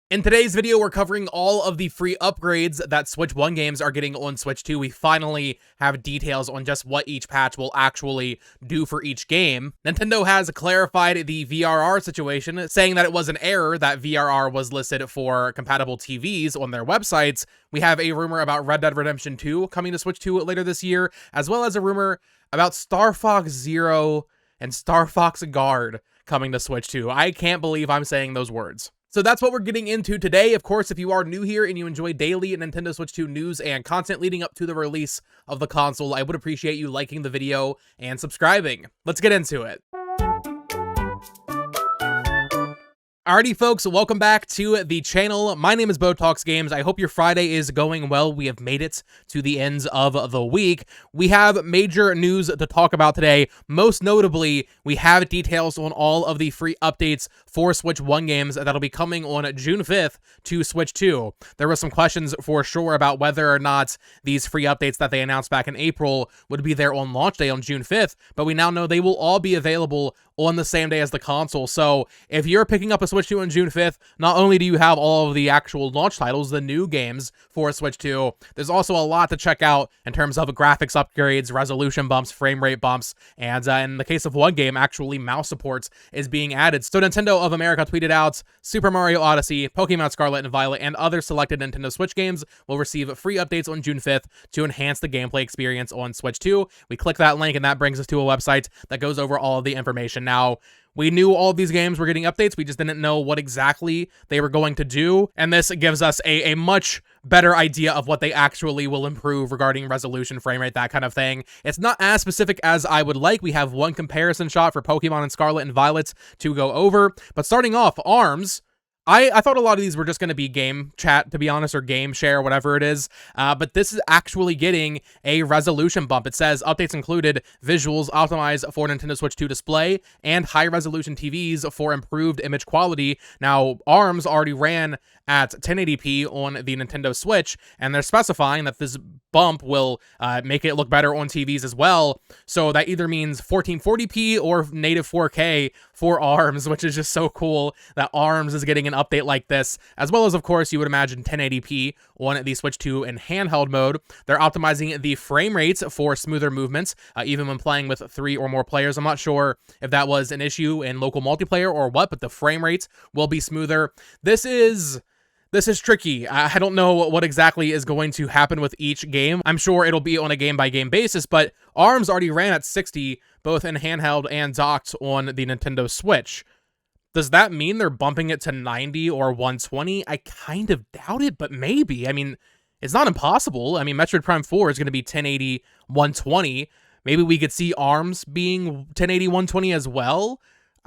In today's video, we're covering all of the free upgrades that Switch 1 games are getting on Switch 2. We finally have details on just what each patch will actually do for each game. Nintendo has clarified the VRR situation, saying that it was an error that VRR was listed for compatible TVs on their websites. We have a rumor about Red Dead Redemption 2 coming to Switch 2 later this year, as well as a rumor about Star Fox Zero and Star Fox Guard coming to Switch 2. I can't believe I'm saying those words. So that's what we're getting into today. Of course, if you are new here and you enjoy daily Nintendo Switch 2 news and content leading up to the release of the console, I would appreciate you liking the video and subscribing. Let's get into it. Alrighty, folks, welcome back to the channel. My name is Botox Games. I hope your Friday is going well. We have made it to the ends of the week. We have major news to talk about today. Most notably, we have details on all of the free updates for Switch 1 games that'll be coming on June 5th to Switch 2. There were some questions for sure about whether or not these free updates that they announced back in April would be there on launch day on June 5th, but we now know they will all be available on the same day as the console. So if you're picking up a Switch 2 on June 5th, not only do you have all of the actual launch titles, the new games for Switch 2, there's also a lot to check out in terms of graphics upgrades, resolution bumps, frame rate bumps, and in the case of one game, actually mouse supports is being added. So Nintendo of America tweeted out, Super Mario Odyssey, Pokemon Scarlet and Violet, and other selected Nintendo Switch games will receive free updates on June 5th to enhance the gameplay experience on Switch 2. We click that link and that brings us to a website that goes over all of the information. Now, we knew all of these games were getting updates, we just didn't know what exactly they were going to do, and this gives us a much better idea of what they actually will improve regarding resolution, frame rate, that kind of thing. It's not as specific as I would like. We have one comparison shot for Pokemon and Scarlet and Violet to go over, but starting off, ARMS, I thought a lot of these were just going to be game chat, to be honest, or game share, whatever it is, but this is actually getting a resolution bump. It says updates included visuals optimized for Nintendo Switch 2 display and high-resolution TVs for improved image quality. Now, ARMS already ran at 1080p on the Nintendo Switch, and they're specifying that this bump will make it look better on TVs as well, so that either means 1440p or native 4K for ARMS, which is just so cool that ARMS is getting an update like this, as well as, of course, you would imagine 1080p on the Switch 2 in handheld mode. They're optimizing the frame rates for smoother movements, even when playing with 3 or more players. I'm not sure if that was an issue in local multiplayer or what, but the frame rates will be smoother. This is tricky. I don't know what exactly is going to happen with each game. I'm sure it'll be on a game-by-game basis, but ARMS already ran at 60, both in handheld and docked on the Nintendo Switch. Does that mean they're bumping it to 90 or 120? I kind of doubt it, but maybe. I mean, it's not impossible. I mean, Metroid Prime 4 is going to be 1080, 120. Maybe we could see ARMS being 1080, 120 as well.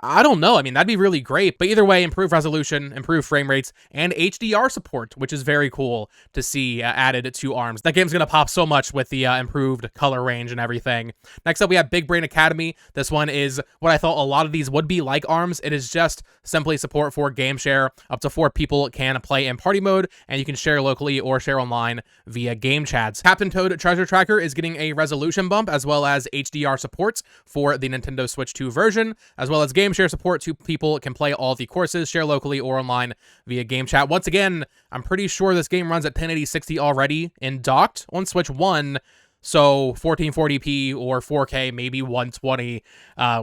I don't know. I mean, that'd be really great. But either way, improved resolution, improved frame rates, and HDR support, which is very cool to see added to ARMS. That game's going to pop so much with the improved color range and everything. Next up, we have Big Brain Academy. This one is what I thought a lot of these would be like ARMS. It is just simply support for game share. Up to 4 people can play in party mode, and you can share locally or share online via game chats. Captain Toad Treasure Tracker is getting a resolution bump, as well as HDR supports for the Nintendo Switch 2 version, as well as game share support. 2 people can play all the courses, share locally or online via game chat. Once again, I'm pretty sure this game runs at 1080 60 already and docked on Switch 1, so 1440p or 4K, maybe 120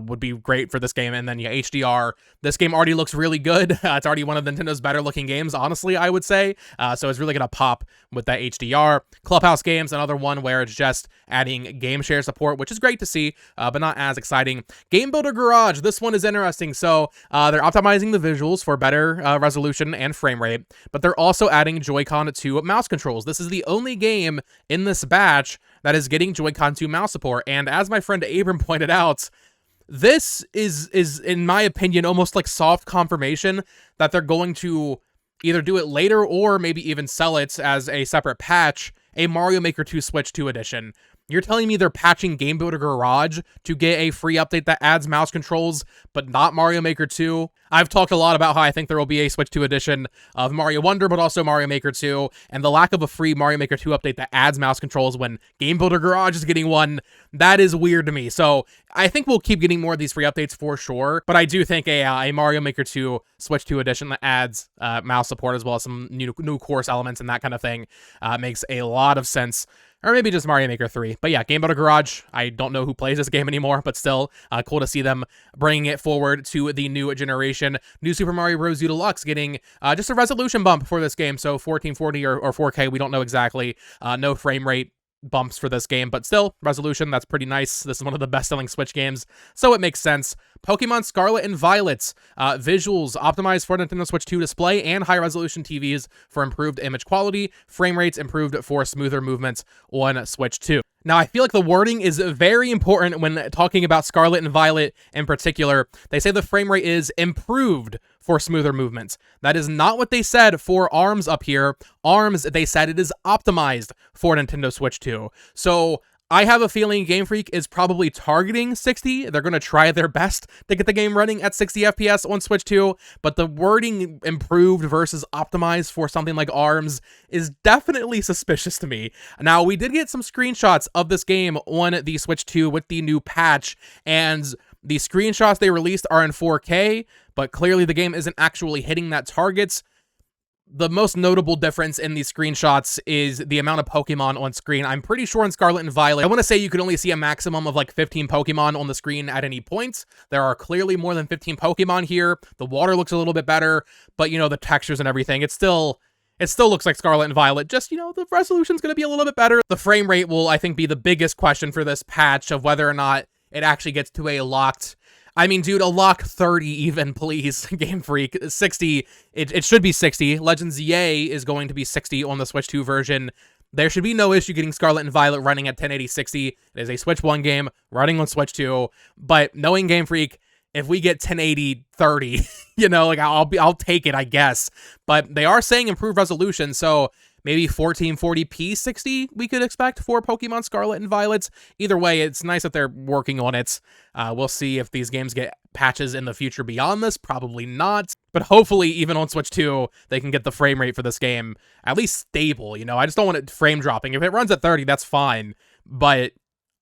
would be great for this game. And then, yeah, HDR. This game already looks really good. It's already one of Nintendo's better looking games, honestly, I would say. So it's really going to pop with that HDR. Clubhouse Games, another one where it's just adding game share support, which is great to see, but not as exciting. Game Builder Garage, this one is interesting. So they're optimizing the visuals for better resolution and frame rate, but they're also adding Joy-Con to mouse controls. This is the only game in this batch that is getting Joy-Con 2 mouse support, and as my friend Abram pointed out, this is in my opinion almost like soft confirmation that they're going to either do it later or maybe even sell it as a separate patch, a Mario Maker 2 Switch 2 edition. You're telling me they're patching Game Builder Garage to get a free update that adds mouse controls, but not Mario Maker 2? I've talked a lot about how I think there will be a Switch 2 edition of Mario Wonder, but also Mario Maker 2, and the lack of a free Mario Maker 2 update that adds mouse controls when Game Builder Garage is getting one, that is weird to me. So I think we'll keep getting more of these free updates for sure, but I do think a Mario Maker 2 Switch 2 edition that adds mouse support as well as some new course elements and that kind of thing makes a lot of sense. Or maybe just Mario Maker 3. But yeah, Game Builder Garage, I don't know who plays this game anymore, but still cool to see them bringing it forward to the new generation. New Super Mario Bros. U Deluxe getting just a resolution bump for this game, so 1440 or 4K, we don't know exactly. No frame rate bumps for this game, but still, resolution, that's pretty nice. This is one of the best-selling Switch games, so it makes sense. Pokemon Scarlet and Violet, visuals optimized for Nintendo Switch 2 display and high-resolution TVs for improved image quality, frame rates improved for smoother movements on Switch 2. Now, I feel like the wording is very important when talking about Scarlet and Violet in particular. They say the frame rate is improved for smoother movements. That is not what they said for ARMS up here. ARMS, they said it is optimized for Nintendo Switch 2. So I have a feeling Game Freak is probably targeting 60. They're going to try their best to get the game running at 60 FPS on Switch 2, but the wording improved versus optimized for something like ARMS is definitely suspicious to me. Now, we did get some screenshots of this game on the Switch 2 with the new patch, and the screenshots they released are in 4K, but clearly the game isn't actually hitting that target. The most notable difference in these screenshots is the amount of Pokemon on screen. I'm pretty sure in Scarlet and Violet, I want to say you could only see a maximum of like 15 Pokemon on the screen at any point. There are clearly more than 15 Pokemon here. The water looks a little bit better, but you know, the textures and everything, it still looks like Scarlet and Violet, just, you know, the resolution's going to be a little bit better. The frame rate will, I think, be the biggest question for this patch of whether or not it actually gets to a locked... I mean, dude, a lock 30 even, please, Game Freak. 60, it should be 60. Legends EA is going to be 60 on the Switch 2 version. There should be no issue getting Scarlet and Violet running at 1080 60. It is a Switch 1 game running on Switch 2, but knowing Game Freak, if we get 1080 30, you know, like I'll take it, I guess. But they are saying improved resolution, so maybe 1440p 60 we could expect for Pokemon Scarlet and Violet. Either way, it's nice that they're working on it. We'll see if these games get patches in the future beyond this. Probably not. But hopefully, even on Switch 2, they can get the frame rate for this game at least stable. You know, I just don't want it frame dropping. If it runs at 30, that's fine. But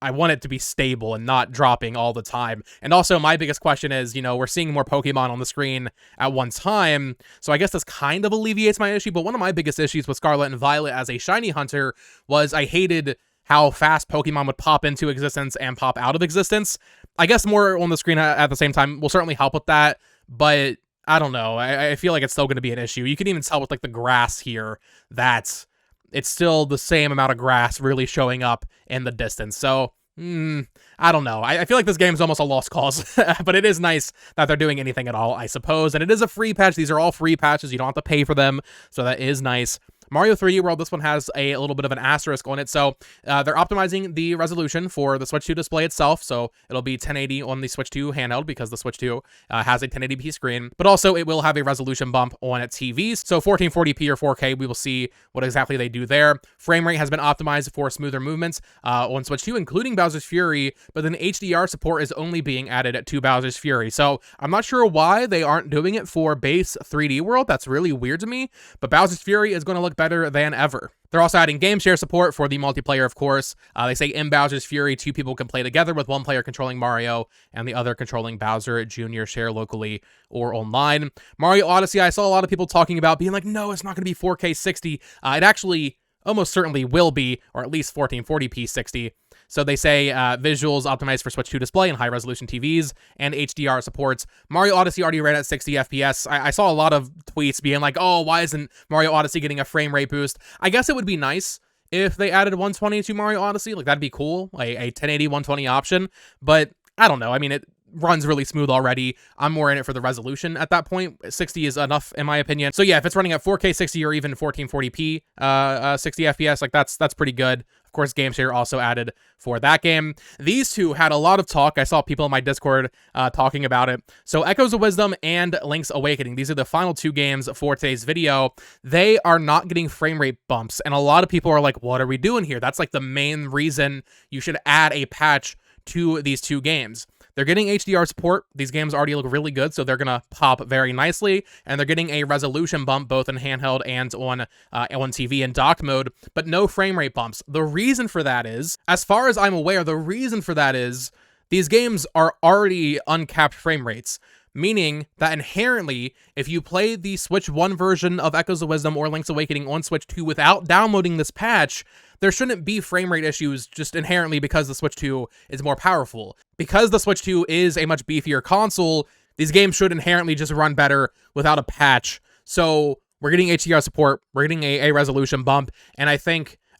I want it to be stable and not dropping all the time. And also, my biggest question is, you know, we're seeing more Pokemon on the screen at one time, so I guess this kind of alleviates my issue, but one of my biggest issues with Scarlet and Violet as a shiny hunter was I hated how fast Pokemon would pop into existence and pop out of existence. I guess more on the screen at the same time will certainly help with that, but I don't know. I feel like it's still going to be an issue. You can even tell with, like, the grass here that it's still the same amount of grass really showing up in the distance. So, I don't know. I feel like this game is almost a lost cause, but it is nice that they're doing anything at all, I suppose. And it is a free patch. These are all free patches. You don't have to pay for them, so that is nice. Mario 3D World, this one has a little bit of an asterisk on it. So they're optimizing the resolution for the Switch 2 display itself. So it'll be 1080 on the Switch 2 handheld because the Switch 2 has a 1080p screen. But also it will have a resolution bump on its TVs. So 1440p or 4K, we will see what exactly they do there. Frame rate has been optimized for smoother movements on Switch 2, including Bowser's Fury. But then HDR support is only being added to Bowser's Fury. So I'm not sure why they aren't doing it for base 3D World. That's really weird to me. But Bowser's Fury is going to look better than ever. They're also adding game share support for the multiplayer, of course. They say in Bowser's Fury, 2 people can play together with 1 player controlling Mario and the other controlling Bowser Jr. share locally or online. Mario Odyssey, I saw a lot of people talking about being like, no, it's not going to be 4K 60. It actually almost certainly will be, or at least 1440p 60. So they say visuals optimized for Switch 2 display and high-resolution TVs, and HDR supports. Mario Odyssey already ran at 60 FPS. I saw a lot of tweets being like, oh, why isn't Mario Odyssey getting a frame rate boost? I guess it would be nice if they added 120 to Mario Odyssey. Like, that'd be cool, a 1080 120 option. But I don't know. I mean, runs really smooth already. I'm more in it for the resolution at that point. 60 is enough in my opinion. So yeah, if it's running at 4K 60 or even 1440p 60 FPS, like that's pretty good. Of course, Game Share also added for that game. These two had a lot of talk. I saw people in my Discord talking about it. So Echoes of Wisdom and Link's Awakening, these are the final two games for today's video. They are not getting frame rate bumps, and a lot of people are like, what are we doing here? That's like the main reason you should add a patch to these two games. They're getting HDR support. These games already look really good, so they're going to pop very nicely, and they're getting a resolution bump both in handheld and on TV in docked mode, but no frame rate bumps. The reason for that is, as far as I'm aware, the reason for that is these games are already uncapped frame rates, meaning that inherently, if you play the Switch 1 version of Echoes of Wisdom or Link's Awakening on Switch 2 without downloading this patch, there shouldn't be frame rate issues just inherently because the Switch 2 is more powerful. Because the Switch 2 is a much beefier console, these games should inherently just run better without a patch. So we're getting HDR support, we're getting a resolution bump, and I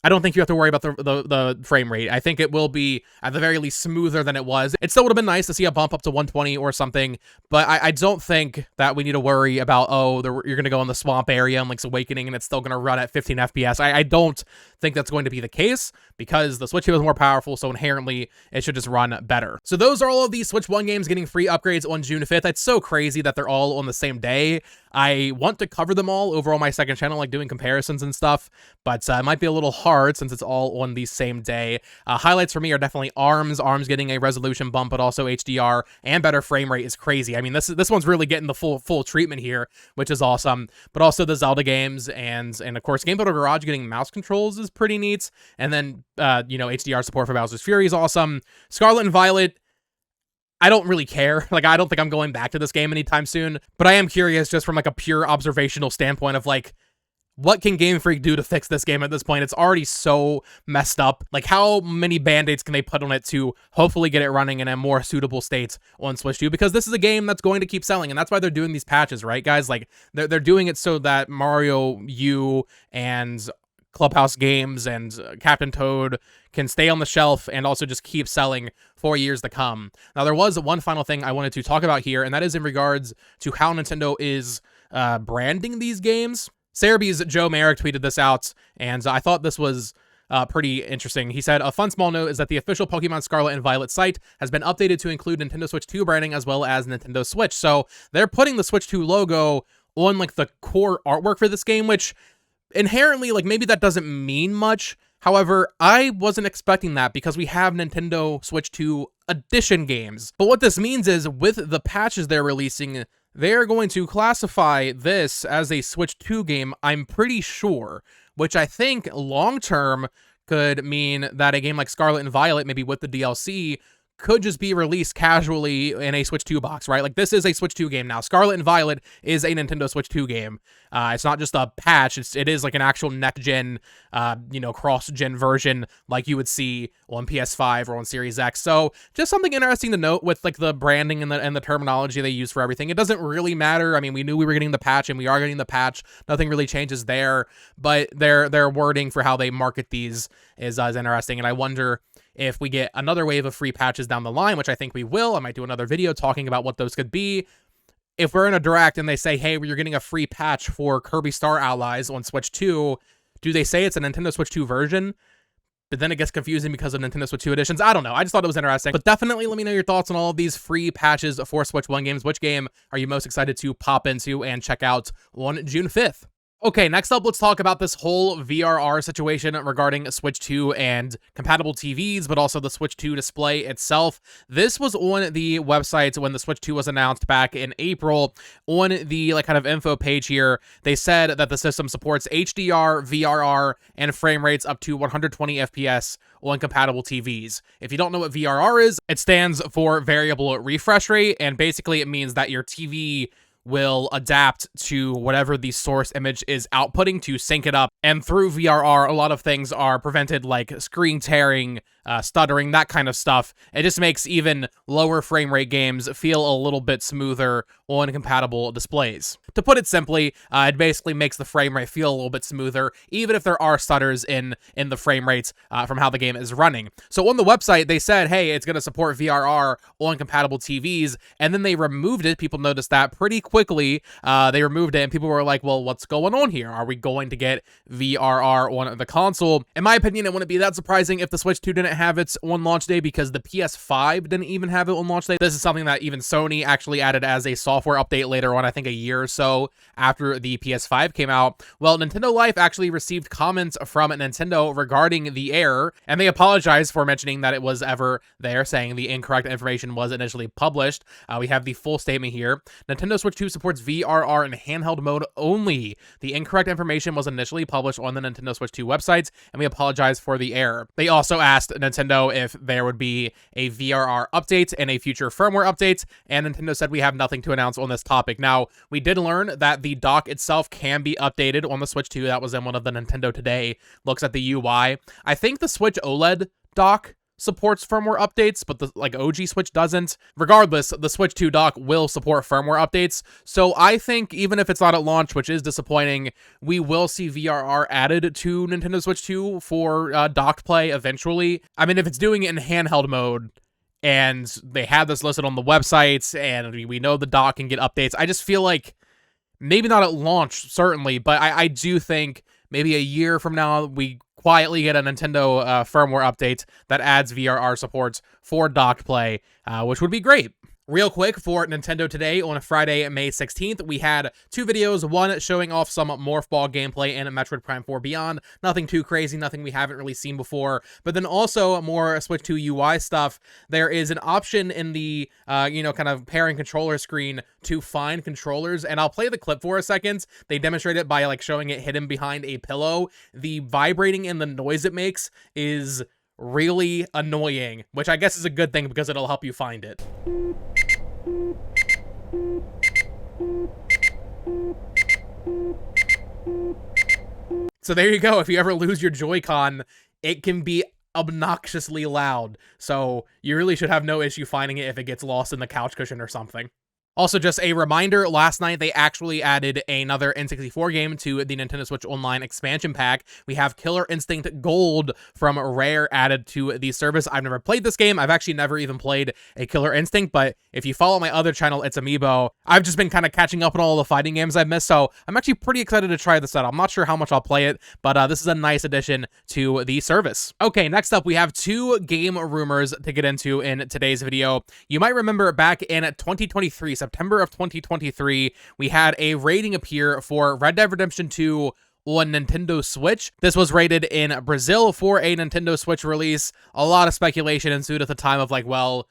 don't think you have to worry about the frame rate. I think it will be, at the very least, smoother than it was. It still would have been nice to see a bump up to 120 or something, but I don't think that we need to worry about, you're going to go in the swamp area in Link's Awakening and it's still going to run at 15 FPS. I don't think that's going to be the case, because the Switch 2 is more powerful, so inherently it should just run better. So those are all of these Switch 1 games getting free upgrades on June 5th. It's so crazy that they're all on the same day. I want to cover them all over on my second channel, like doing comparisons and stuff, but it might be a little hard since it's all on the same day. Highlights for me are definitely ARMS. ARMS getting a resolution bump, but also HDR and better frame rate is crazy. I mean, this one's really getting the full treatment here, which is awesome. But also the Zelda games and of course Game Builder Garage getting mouse controls is pretty neat. And then HDR support for Bowser's Fury is awesome. Scarlet and Violet, I don't really care. Like, I don't think I'm going back to this game anytime soon, but I am curious just from like a pure observational standpoint of like, what can Game Freak do to fix this game at this point? It's already so messed up. Like, how many band-aids can they put on it to hopefully get it running in a more suitable state on Switch 2? Because this is a game that's going to keep selling, and that's why they're doing these patches, right, guys? Like, they're doing it so that Mario U and Clubhouse Games and Captain Toad can stay on the shelf and also just keep selling for years to come. Now, there was one final thing I wanted to talk about here, and that is in regards to how Nintendo is branding these games. Cerebee's Joe Merrick tweeted this out, and I thought this was pretty interesting. He said, a fun small note is that the official Pokemon Scarlet and Violet site has been updated to include Nintendo Switch 2 branding as well as Nintendo Switch. So they're putting the Switch 2 logo on like the core artwork for this game, which inherently, like, maybe that doesn't mean much. However, I wasn't expecting that because we have Nintendo Switch 2 Edition games. But what this means is, with the patches they're releasing, they're going to classify this as a Switch 2 game, I'm pretty sure, which I think long-term could mean that a game like Scarlet and Violet, maybe with the DLC, could just be released casually in a Switch 2 box, right? Like, this is a Switch 2 game now. Scarlet and Violet is a Nintendo Switch 2 game. It's not just a patch. It is like an actual next-gen, cross-gen version like you would see on PS5 or on Series X. So just something interesting to note with like the branding and the terminology they use for everything. It doesn't really matter. I mean, we knew we were getting the patch, and we are getting the patch. Nothing really changes there, but their wording for how they market these is interesting, and I wonder if we get another wave of free patches down the line, which I think we will. I might do another video talking about what those could be. If we're in a direct and they say, hey, you're getting a free patch for Kirby Star Allies on Switch 2, do they say it's a Nintendo Switch 2 version? But then it gets confusing because of Nintendo Switch 2 editions. I don't know. I just thought it was interesting. But definitely let me know your thoughts on all of these free patches for Switch 1 games. Which game are you most excited to pop into and check out on June 5th? Okay, next up, let's talk about this whole VRR situation regarding Switch 2 and compatible TVs, but also the Switch 2 display itself. This was on the website when the Switch 2 was announced back in April. On the kind of info page here, they said that the system supports HDR, VRR, and frame rates up to 120 FPS on compatible TVs. If you don't know what VRR is, it stands for variable refresh rate, and basically it means that your TV will adapt to whatever the source image is outputting to sync it up. And through VRR, a lot of things are prevented, like screen tearing, stuttering, that kind of stuff. It just makes even lower frame rate games feel a little bit smoother on compatible displays. To put it simply, it basically makes the frame rate feel a little bit smoother, even if there are stutters in the frame rates from how the game is running. So on the website, they said, hey, it's going to support VRR on compatible TVs, and then they removed it. People noticed that pretty quickly. They removed it, and people were like, well, what's going on here? Are we going to get VRR on the console? In my opinion, it wouldn't be that surprising if the Switch 2 didn't have its on launch day, because the PS5 didn't even have it on launch day. This is something that even Sony actually added as a software update later on, I think a year or so after the PS5 came out. Well, Nintendo Life actually received comments from Nintendo regarding the error, and they apologized for mentioning that it was ever there, saying the incorrect information was initially published. We have the full statement here. Nintendo Switch 2 supports VRR in handheld mode only. The incorrect information was initially published on the Nintendo Switch 2 websites, and we apologize for the error. They also asked Nintendo if there would be a VRR update and a future firmware update, and Nintendo said we have nothing to announce on this topic. Now, we did learn that the dock itself can be updated on the Switch 2. That was in one of the Nintendo Today looks at the UI. I think the Switch OLED dock supports firmware updates, but the OG Switch doesn't. Regardless, the Switch 2 dock will support firmware updates. So I think even if it's not at launch, which is disappointing, we will see VRR added to Nintendo Switch 2 for docked play eventually. I mean, if it's doing it in handheld mode, and they have this listed on the websites, and we know the dock can get updates, I just feel like maybe not at launch, certainly, but I do think maybe a year from now, we quietly get a Nintendo firmware update that adds VRR supports for docked play, which would be great. Real quick, for Nintendo Today on Friday, May 16th, we had two videos, one showing off some Morph Ball gameplay in Metroid Prime 4 Beyond. Nothing too crazy, nothing we haven't really seen before, but then also more Switch 2 UI stuff. There is an option in the, kind of pairing controller screen to find controllers, and I'll play the clip for a second. They demonstrate it by showing it hidden behind a pillow. The vibrating and the noise it makes is really annoying, which I guess is a good thing because it'll help you find it. So there you go. If you ever lose your Joy-Con, it can be obnoxiously loud. So you really should have no issue finding it if it gets lost in the couch cushion or something. Also, just a reminder, last night they actually added another N64 game to the Nintendo Switch Online expansion pack. We have Killer Instinct Gold from Rare added to the service. I've never played this game. I've actually never even played a Killer Instinct, but if you follow my other channel, It's Amiibo, I've just been kind of catching up on all the fighting games I've missed, so I'm actually pretty excited to try this out. I'm not sure how much I'll play it, but this is a nice addition to the service. Okay, next up, we have two game rumors to get into in today's video. You might remember back in 2023, September of 2023, we had a rating appear for Red Dead Redemption 2 on Nintendo Switch. This was rated in Brazil for a Nintendo Switch release. A lot of speculation ensued at the time of well,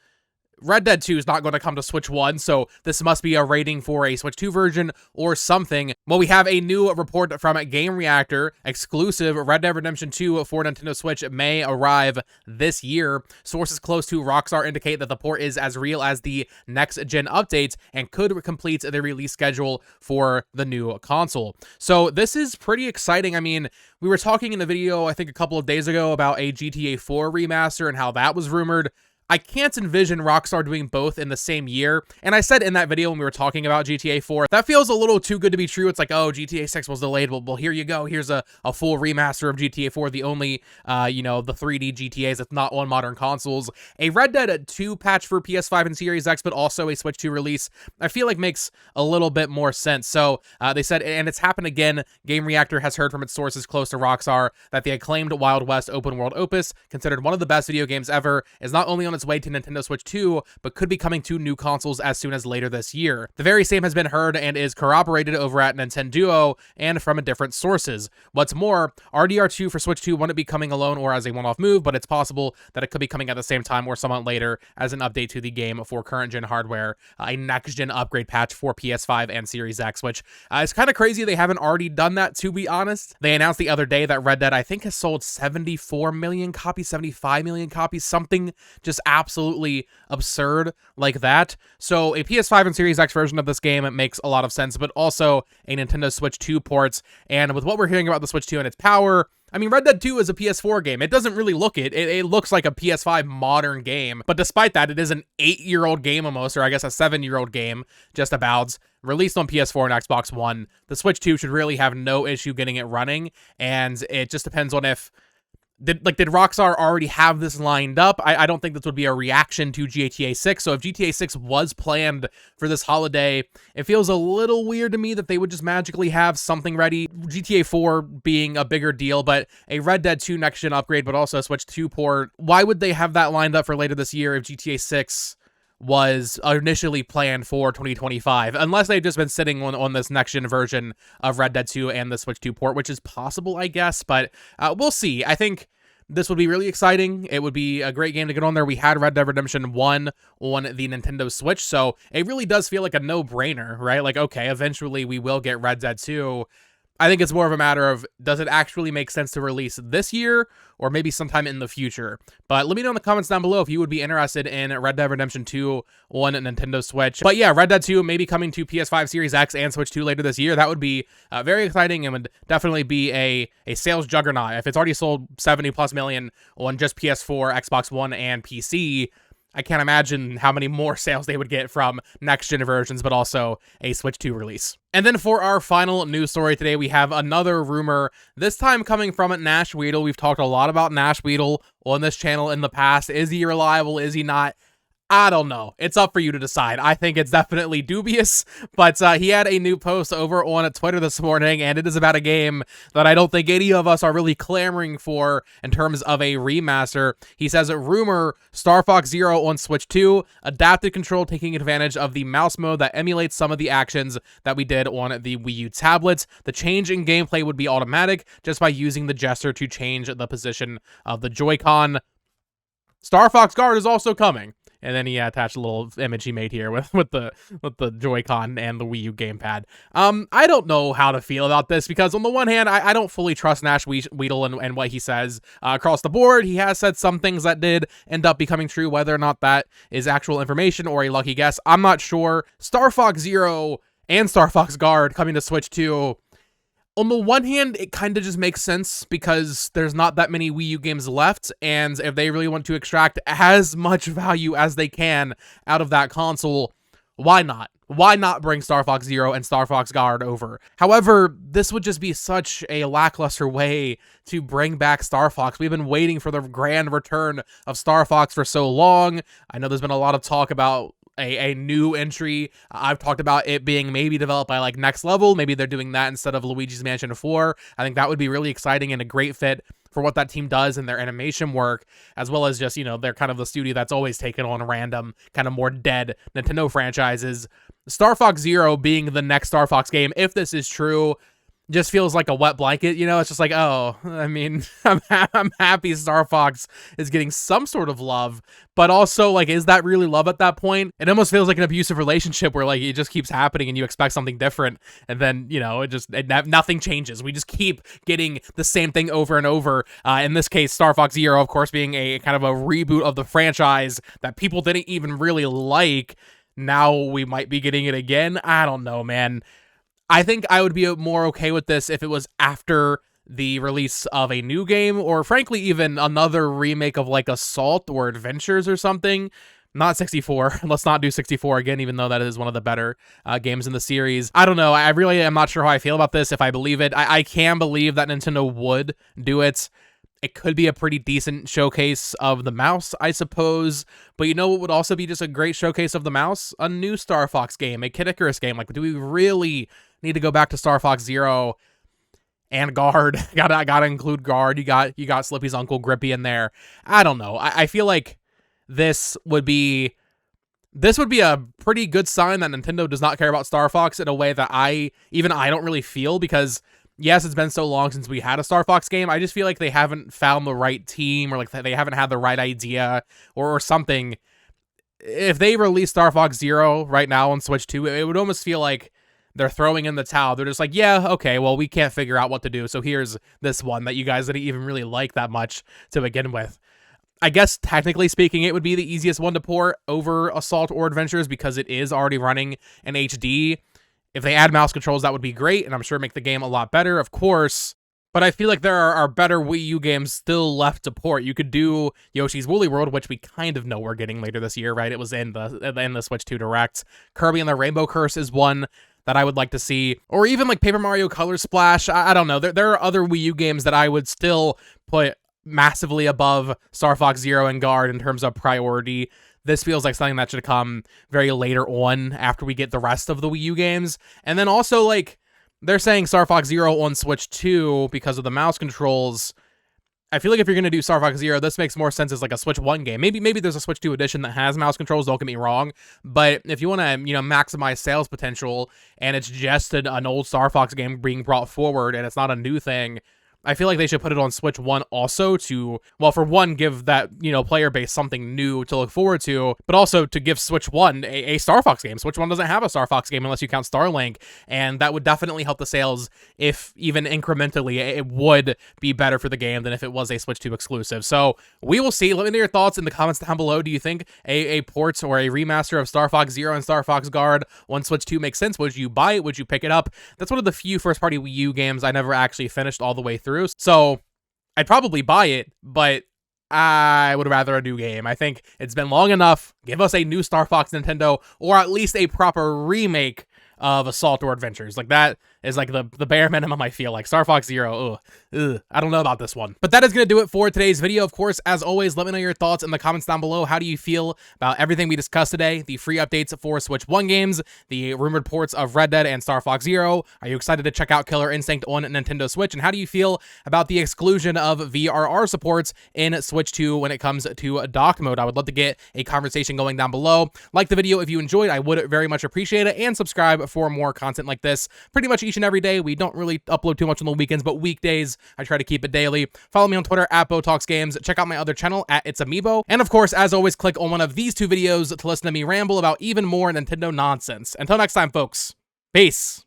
Red Dead 2 is not going to come to Switch 1, so this must be a rating for a Switch 2 version or something. Well, we have a new report from Game Reactor. Exclusive Red Dead Redemption 2 for Nintendo Switch may arrive this year. Sources close to Rockstar indicate that the port is as real as the next-gen updates and could complete the release schedule for the new console. So this is pretty exciting. I mean, we were talking in the video, I think a couple of days ago, about a GTA 4 remaster and how that was rumored. I can't envision Rockstar doing both in the same year. And I said in that video when we were talking about GTA 4, that feels a little too good to be true. It's like, oh, GTA 6 was delayed. Well, here you go. Here's a full remaster of GTA 4, the only, the 3D GTAs that's not on modern consoles. A Red Dead 2 patch for PS5 and Series X, but also a Switch 2 release, I feel like makes a little bit more sense. So they said, and it's happened again, Game Reactor has heard from its sources close to Rockstar that the acclaimed Wild West open world opus, considered one of the best video games ever, is not only on its way to Nintendo Switch 2, but could be coming to new consoles as soon as later this year. The very same has been heard and is corroborated over at Nintendo and from different sources. What's more, RDR2 for Switch 2 wouldn't be coming alone or as a one-off move, but it's possible that it could be coming at the same time or somewhat later as an update to the game for current-gen hardware, a next-gen upgrade patch for PS5 and Series X, which is kind of crazy they haven't already done that, to be honest. They announced the other day that Red Dead, I think, has sold 74 million copies, 75 million copies, something just absolutely absurd like that. So a PS5 and Series X version of this game makes a lot of sense, but also a Nintendo Switch 2 port. And with what we're hearing about the Switch 2 and its power, I mean, Red Dead 2 is a PS4 game. It doesn't really look it. It looks like a PS5 modern game. But despite that, it is an 8-year-old game almost, or I guess a 7-year-old game, just about, released on PS4 and Xbox One. The Switch 2 should really have no issue getting it running, and it just depends on if did Rockstar already have this lined up? I don't think this would be a reaction to GTA 6. So if GTA 6 was planned for this holiday, it feels a little weird to me that they would just magically have something ready. GTA 4 being a bigger deal, but a Red Dead 2 next-gen upgrade, but also a Switch 2 port. Why would they have that lined up for later this year if GTA 6 was initially planned for 2025, unless they've just been sitting on this next-gen version of Red Dead 2 and the Switch 2 port, which is possible, I guess, but we'll see. I think this would be really exciting. It would be a great game to get on there. We had Red Dead Redemption 1 on the Nintendo Switch, so it really does feel like a no-brainer, right? Like, okay, eventually we will get Red Dead 2. I think it's more of a matter of, does it actually make sense to release this year or maybe sometime in the future? But let me know in the comments down below if you would be interested in Red Dead Redemption 2 on Nintendo Switch. But yeah, Red Dead 2 may be coming to PS5, Series X, and Switch 2 later this year. That would be very exciting and would definitely be a sales juggernaut. If it's already sold 70 plus million on just PS4, Xbox One, and PC, I can't imagine how many more sales they would get from next-gen versions, but also a Switch 2 release. And then for our final news story today, we have another rumor, this time coming from Nash Weedle. We've talked a lot about Nash Weedle on this channel in the past. Is he reliable? Is he not? I don't know. It's up for you to decide. I think it's definitely dubious, but he had a new post over on Twitter this morning, and it is about a game that I don't think any of us are really clamoring for in terms of a remaster. He says, rumor, Star Fox Zero on Switch 2, adaptive control taking advantage of the mouse mode that emulates some of the actions that we did on the Wii U tablets. The change in gameplay would be automatic just by using the gesture to change the position of the Joy-Con. Star Fox Guard is also coming. And then he attached a little image he made here with the Joy-Con and the Wii U gamepad. I don't know how to feel about this, because on the one hand, I don't fully trust Nash Weedle and what he says across the board. He has said some things that did end up becoming true. Whether or not that is actual information or a lucky guess, I'm not sure. Star Fox Zero and Star Fox Guard coming to Switch 2, on the one hand, it kind of just makes sense because there's not that many Wii U games left, and if they really want to extract as much value as they can out of that console, why not? Why not bring Star Fox Zero and Star Fox Guard over? However, this would just be such a lackluster way to bring back Star Fox. We've been waiting for the grand return of Star Fox for so long. I know there's been a lot of talk about a new entry. I've talked about it being maybe developed by like Next Level. Maybe they're doing that instead of Luigi's Mansion 4. I think that would be really exciting and a great fit for what that team does in their animation work, as well as just, you know, they're kind of the studio that's always taken on random, kind of more dead Nintendo franchises. Star Fox Zero being the next Star Fox game, if this is true, just feels like a wet blanket, you know? It's just like, oh, I mean, I'm happy Star Fox is getting some sort of love, but also, like, is that really love at that point? It almost feels like an abusive relationship where, like, it just keeps happening and you expect something different, and then, you know, nothing changes. We just keep getting the same thing over and over. In this case, Star Fox Zero, of course, being a kind of a reboot of the franchise that people didn't even really like. Now we might be getting it again. I don't know, man. I think I would be more okay with this if it was after the release of a new game, or frankly, even another remake of like Assault or Adventures or something. Not 64. Let's not do 64 again, even though that is one of the better games in the series. I don't know. I really am not sure how I feel about this, if I believe it. I can believe that Nintendo would do it. It could be a pretty decent showcase of the mouse, I suppose. But you know what would also be just a great showcase of the mouse? A new Star Fox game, a Kid Icarus game. Like, do we really need to go back to Star Fox Zero and Guard? gotta include Guard. You got Slippy's Uncle Grippy in there. I don't know. I feel like this would be a pretty good sign that Nintendo does not care about Star Fox in a way that I don't really feel, because yes, it's been so long since we had a Star Fox game. I just feel like they haven't found the right team, or like they haven't had the right idea or something. If they release Star Fox Zero right now on Switch 2, it would almost feel like they're throwing in the towel. They're just like, yeah, okay, well, we can't figure out what to do, so here's this one that you guys didn't even really like that much to begin with. I guess, technically speaking, it would be the easiest one to port over Assault or Adventures because it is already running in HD. If they add mouse controls, that would be great, and I'm sure make the game a lot better. Of course, But I feel like there are better Wii U games still left to port. You could do Yoshi's Woolly World, which we kind of know we're getting later this year, right? It was in the Switch 2 Direct. Kirby and the Rainbow Curse is one that I would like to see. Or even like Paper Mario Color Splash. I don't know. There are other Wii U games that I would still put massively above Star Fox Zero and Guard in terms of priority. This feels like something that should come very later on after we get the rest of the Wii U games. And then also, like, they're saying Star Fox Zero on Switch 2 because of the mouse controls. I feel like if you're going to do Star Fox Zero, this makes more sense as like a Switch 1 game. Maybe there's a Switch 2 edition that has mouse controls, don't get me wrong. But if you want to, maximize sales potential and it's just an old Star Fox game being brought forward and it's not a new thing, I feel like they should put it on Switch 1 also to, well, for one, give that, player base something new to look forward to, but also to give Switch 1 a Star Fox game. Switch 1 doesn't have a Star Fox game unless you count Starlink, and that would definitely help the sales if even incrementally it would be better for the game than if it was a Switch 2 exclusive. So we will see. Let me know your thoughts in the comments down below. Do you think a port or a remaster of Star Fox Zero and Star Fox Guard on Switch 2 makes sense? Would you buy it? Would you pick it up? That's one of the few first-party Wii U games I never actually finished all the way through. So I'd probably buy it, but I would rather a new game. I think it's been long enough. Give us a new Star Fox, Nintendo, or at least a proper remake of Assault or Adventures. Like, that is like the bare minimum, I feel like. Star Fox Zero, I don't know about this one. But that is going to do it for today's video. Of course, as always, let me know your thoughts in the comments down below. How do you feel about everything we discussed today? The free updates for Switch 1 games, the rumored ports of Red Dead and Star Fox Zero. Are you excited to check out Killer Instinct on Nintendo Switch? And how do you feel about the exclusion of VRR supports in Switch 2 when it comes to dock mode? I would love to get a conversation going down below. Like the video if you enjoyed. I would very much appreciate it. And subscribe for more content like this pretty much each and every day. We don't really upload too much on the weekends, but weekdays I try to keep it daily. Follow me on Twitter at BoTalksGames. Check out my other channel at It's Amiibo. And of course, as always, click on one of these two videos to listen to me ramble about even more Nintendo nonsense. Until next time, folks. Peace.